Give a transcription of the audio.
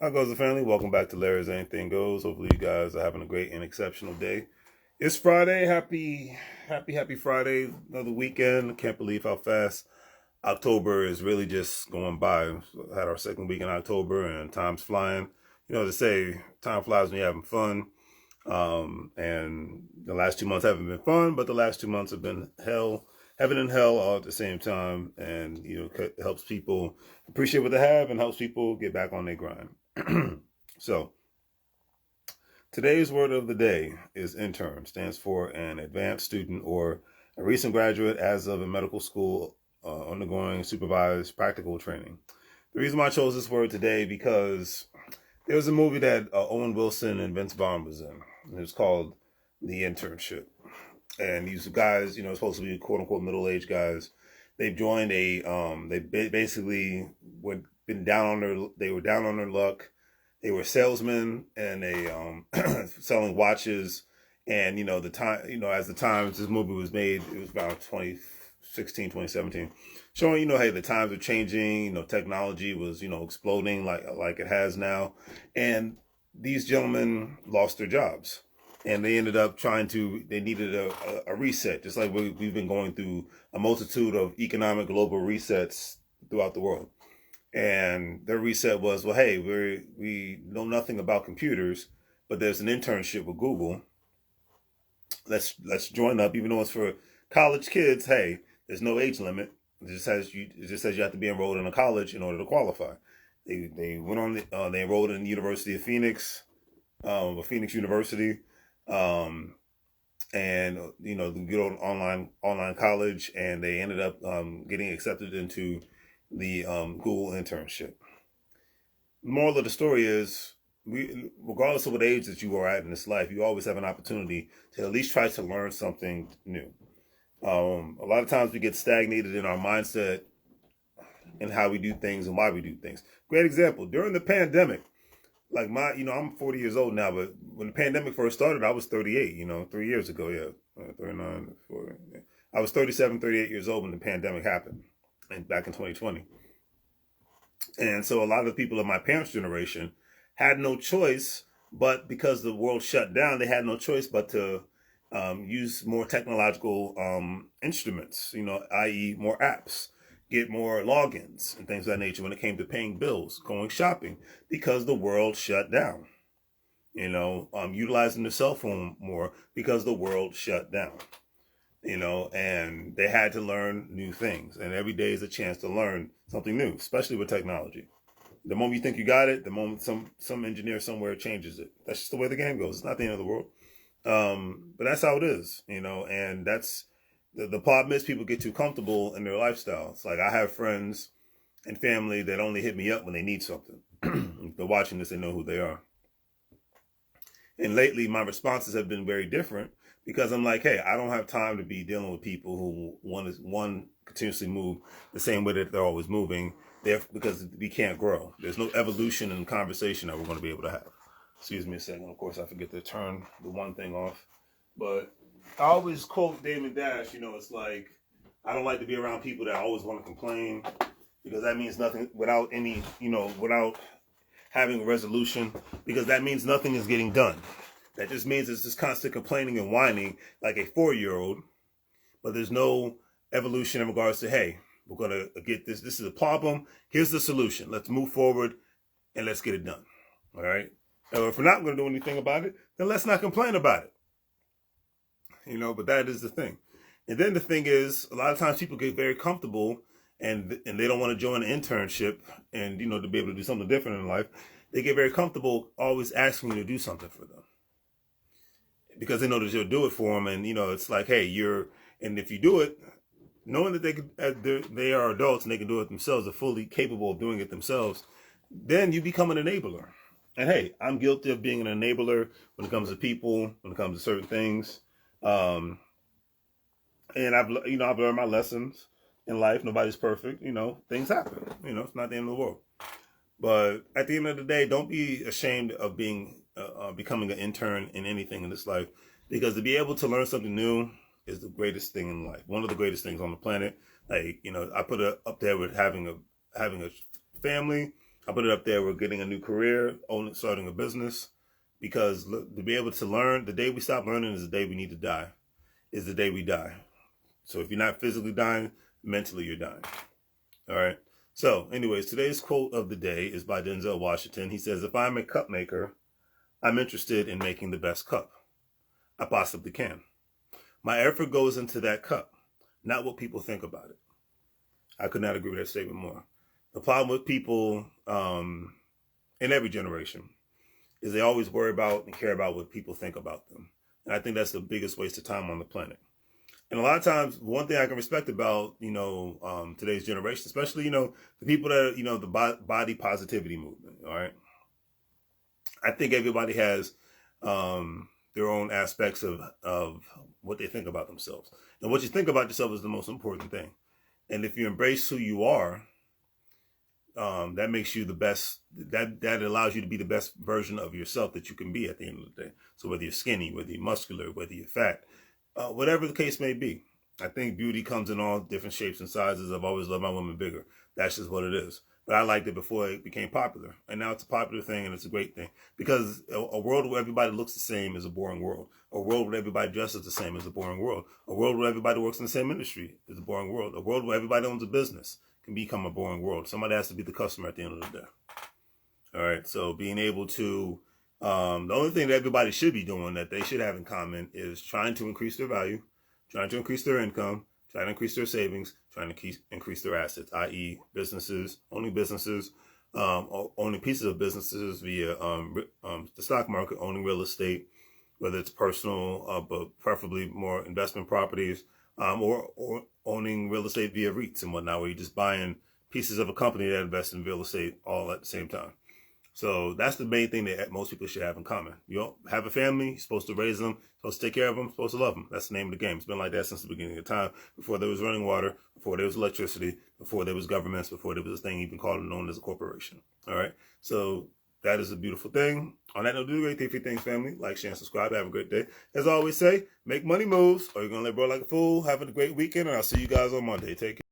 How goes the family? Welcome back to Larry's Anything Goes. Hopefully you guys are having a great and exceptional day. It's Friday. Happy Friday. Another weekend. Can't believe how fast October is really just going by. Had our second week in October and time's flying. You know, they say time flies when you're having fun. And the last 2 months haven't been fun, but the last 2 months have been hell, heaven and hell all at the same time. And, it helps people appreciate what they have and helps people get back on their grind. So, today's word of the day is intern. Stands for an advanced student or a recent graduate as of a medical school undergoing supervised practical training. The reason why I chose this word today because there was a movie that Owen Wilson and Vince Vaughn was in. It was called The Internship. And these guys, supposed to be quote unquote middle-aged guys. They've joined they basically they were down on their luck. They were salesmen and they selling watches. And, as the times this movie was made, it was about 2016, 2017, showing, hey, the times are changing, technology was, exploding like it has now. And these gentlemen lost their jobs. And they ended up they needed a reset, just like we've been going through a multitude of economic global resets throughout the world. And their reset was, well, hey, we know nothing about computers, but there's an internship with Google. Let's join up, even though it's for college kids. Hey, there's no age limit. It just says you have to be enrolled in a college in order to qualify. They went on. They enrolled in the University of Phoenix, Phoenix University. And the good old online college, and they ended up getting accepted into the Google internship. The moral of the story is, regardless of what age that you are at in this life, you always have an opportunity to at least try to learn something new. A lot of times we get stagnated in our mindset and how we do things and why we do things. Great example, during the pandemic, like I'm 40 years old now, but when the pandemic first started, I was 38, 3 years ago, 39, 40. Yeah. I was 37, 38 years old when the pandemic happened, and back in 2020. And so a lot of the people of my parents' generation had no choice, but because the world shut down, they had no choice but to use more technological instruments, i.e. more apps, get more logins and things of that nature when it came to paying bills, going shopping, because the world shut down. Utilizing the cell phone more because the world shut down. And they had to learn new things. And every day is a chance to learn something new, especially with technology. The moment you think you got it, the moment some engineer somewhere changes it. That's just the way the game goes. It's not the end of the world. But that's how it is, and that's the problem is people get too comfortable in their lifestyle. It's like I have friends and family that only hit me up when they need something. If they're watching this, they know who they are. And lately, my responses have been very different because I'm like, hey, I don't have time to be dealing with people who one continuously move the same way that they're always moving. Because we can't grow. There's no evolution in conversation that we're going to be able to have. Excuse me a second. Of course, I forget to turn the one thing off. But I always quote Damon Dash, it's like, I don't like to be around people that always want to complain because that means nothing without any, without having a resolution, because that means nothing is getting done. That just means it's just constant complaining and whining like a 4-year-old, but there's no evolution in regards to, hey, we're going to get this. This is a problem. Here's the solution. Let's move forward and let's get it done. All right. Now, if we're not going to do anything about it, then let's not complain about it. But that is the thing. And then the thing is, a lot of times people get very comfortable and they don't want to join an internship and, to be able to do something different in life. They get very comfortable always asking you to do something for them because they know that you'll do it for them. And, it's like, hey, and if you do it, knowing that they are adults and they can do it themselves, are fully capable of doing it themselves, then you become an enabler. And hey, I'm guilty of being an enabler when it comes to people, when it comes to certain things. And I've learned my lessons in life. Nobody's perfect. Things happen. It's not the end of the world. But at the end of the day, don't be ashamed of becoming an intern in anything in this life, because to be able to learn something new is the greatest thing in life. One of the greatest things on the planet. Like, I put it up there with having a family, I put it up there. We're getting a new career, starting a business, because look, to be able to learn, the day we stop learning is the day we need to die. Is the day we die. So if you're not physically dying, mentally you're dying. All right. So, anyways, today's quote of the day is by Denzel Washington. He says, "If I'm a cup maker, I'm interested in making the best cup I possibly can. My effort goes into that cup, not what people think about it." I could not agree with that statement more. The problem with people in every generation is they always worry about and care about what people think about them. And I think that's the biggest waste of time on the planet. And a lot of times, one thing I can respect about, today's generation, especially, the people that, the body positivity movement, all right? I think everybody has their own aspects of what they think about themselves. And what you think about yourself is the most important thing. And if you embrace who you are, that makes you the best, that allows you to be the best version of yourself that you can be at the end of the day. So whether you're skinny, whether you're muscular, whether you're fat, whatever the case may be, I think beauty comes in all different shapes and sizes. I've always loved my women bigger. That's just what it is. But I liked it before it became popular. And now it's a popular thing, and it's a great thing. Because a world where everybody looks the same is a boring world. A world where everybody dresses the same is a boring world. A world where everybody works in the same industry is a boring world. A world where everybody owns a business can become a boring world. Somebody has to be the customer at the end of the day. All right, so being able to, the only thing that everybody should be doing that they should have in common is trying to increase their value, trying to increase their income, trying to increase their savings, trying to increase their assets, i.e. businesses, owning pieces of businesses via the stock market, owning real estate, whether it's personal, but preferably more investment properties, or owning real estate via REITs and whatnot, where you're just buying pieces of a company that invests in real estate all at the same time. So that's the main thing that most people should have in common. You have a family, you're supposed to raise them, supposed to take care of them, supposed to love them. That's the name of the game. It's been like that since the beginning of time, before there was running water, before there was electricity, before there was governments, before there was a thing even called known as a corporation. All right. So that is a beautiful thing. On that note, do a great thing for your things, family. Like, share, and subscribe. Have a great day. As I always say, make money moves, or you're going to live bro like a fool. Have a great weekend, and I'll see you guys on Monday. Take care.